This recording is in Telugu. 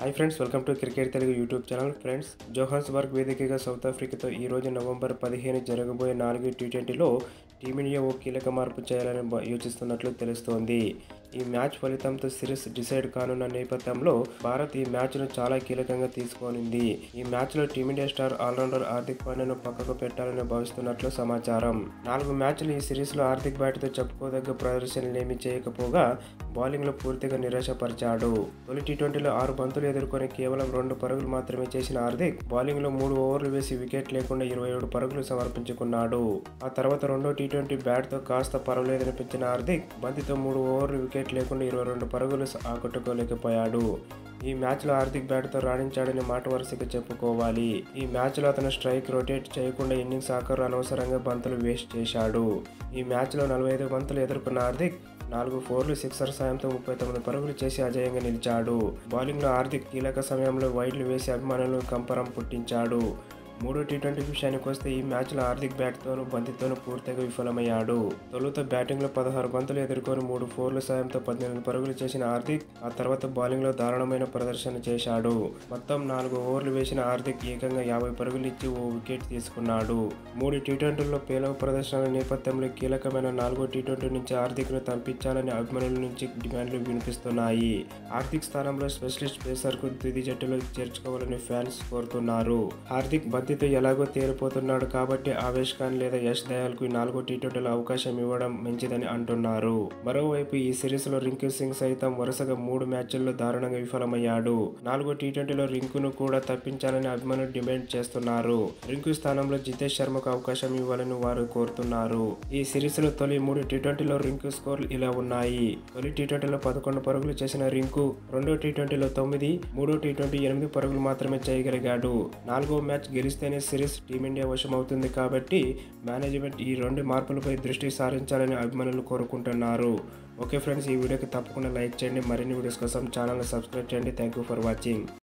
Hi friends, welcome to cricket Telugu YouTube channel. Friends, Johannesburg వేదికగా సౌత్ ఆఫ్రికాతో ఈరోజు నవంబర్ 15 జరగబోయే 4 టీ20లో టీమిండియా ఓ కీలక మార్పు చేయాలని యోచిస్తున్నట్లు తెలుస్తోంది. ఈ మ్యాచ్ ఫలితంతో సిరీస్ డిసైడ్ కానున్న నేపథ్యంలో భారత్ ఈ మ్యాచ్ను చాలా కీలకంగా తీసుకోనుంది. ఈ మ్యాచ్లో టీమిండియా స్టార్ ఆల్రౌండర్ హార్దిక్ పాండ్యాను పక్కకు పెట్టాలని భావిస్తున్నట్లు సమాచారం. 4 మ్యాచ్లు ఈ సిరీస్లో హార్దిక్ బ్యాట్తో చెప్పుకోదగ్గ ప్రదర్శనలేమీ చేయకపోగా బౌలింగ్లో పూర్తిగా నిరాశపరిచాడు. తొలి టీ20లో 6 బంతులు ఎదుర్కొని కేవలం 2 పరుగులు మాత్రమే చేసిన హార్దిక్ బౌలింగ్లో 3 ఓవర్లు వేసి వికెట్ లేకుండా 27 పరుగులు సమర్పించుకున్నాడు. ఆ తర్వాత రెండో టీ20 బ్యాట్తో కాస్త పర్వాలేదనిపించిన హార్దిక్ బంతితో 3 ఓవర్లు వికెట్ లేకుండా 22 పరుగులు ఆకట్టుకోలేకపోయాడు. ఈ మ్యాచ్లో హార్దిక్ బ్యాట్తో రాణించాడని మాట వరుసగా చెప్పుకోవాలి. ఈ మ్యాచ్లో అతను స్ట్రైక్ రొటేట్ చేయకుండా ఇన్నింగ్స్ ఆఖరు అనవసరంగా బంతులు వేస్ట్ చేశాడు. ఈ మ్యాచ్లో 45 బంతులు ఎదుర్కొన్న హార్దిక్ 4 ఫోర్లు, సిక్సర్ సాయంతో 39 పరుగులు చేసి అజేయంగా నిలిచాడు. బౌలింగ్లో హార్దిక్ కీలక సమయంలో వైడ్లు వేసి అభిమానులను కంపరం పుట్టించాడు. మూడో టీ20 విషయానికి వస్తే ఈ మ్యాచ్లో హార్దిక్ బ్యాట్తోనూ బంతితోనూ పూర్తిగా విఫలమయ్యాడు. తొలుత బ్యాటింగ్లో 16 బంతులు ఎదుర్కొని 3 ఫోర్ల సాయంతో 18 పరుగులు చేసిన హార్దిక్ ఆ తర్వాత బౌలింగ్లో దారుణమైన ప్రదర్శన చేశాడు. మొత్తం 4 ఓవర్లు వేసిన హార్దిక్ ఏకంగా 50 పరుగులు ఇచ్చి ఓ వికెట్ తీసుకున్నాడు. 3 టీ20ల్లో పేలవ ప్రదర్శనల నేపథ్యంలో కీలకమైన 4వ టీ20 నుంచి హార్దిక్ను పంపించాలని అభిమానుల నుంచి డిమాండ్లు వినిపిస్తున్నాయి. హార్దిక్ స్థానంలో స్పెషలిస్ట్ పేసర్కు తుది జట్టులో చేర్చుకోవాలని ఫ్యాన్స్ కోరుతున్నారు. హార్దిక్ బంతితో ఎలాగో తేలిపోతున్నాడు కాబట్టి ఆవేష్ ఖాన్ లేదా యష్ దయాల్కు 4వ టీ20లో అవకాశం ఇవ్వడం మంచిదని అంటున్నారు. మరోవైపు ఈ సిరీస్లో రింకు సింగ్ సైతం వరుసగా 3 మ్యాచ్ల్లో దారుణంగా విఫలమయ్యాడు. 4వ టీ20లో రింకును కూడా తప్పించాలని అభిమానులు డిమాండ్ చేస్తున్నారు. రింకు స్థానంలో జితేష్ శర్మకు అవకాశం ఇవ్వాలని వారు కోరుతున్నారు. ఈ సిరీస్లో తొలి 3 టీ20లో రింకు స్కోర్లు ఇలా ఉన్నాయి. తొలి టీ20లో 11 పరుగులు చేసిన రింకు రెండో టీ20లో 9, మూడో టీ20 8 పరుగులు మాత్రమే చేయగలిగాడు. 4వ మ్యాచ్ గెలిస్తేనే సిరీస్ టీమిండియా వశమవుతుంది కాబట్టి మేనేజ్మెంట్ ఈ 2 మార్పులపై దృష్టి సారించాలని అభిమానులు కోరుకుంటున్నారు. ఓకే ఫ్రెండ్స్, ఈ వీడియోకి తప్పకుండా లైక్ చేయండి. మరిన్ని వీడియోస్ కోసం ఛానల్ని సబ్స్క్రైబ్ చేయండి. Thank you for watching.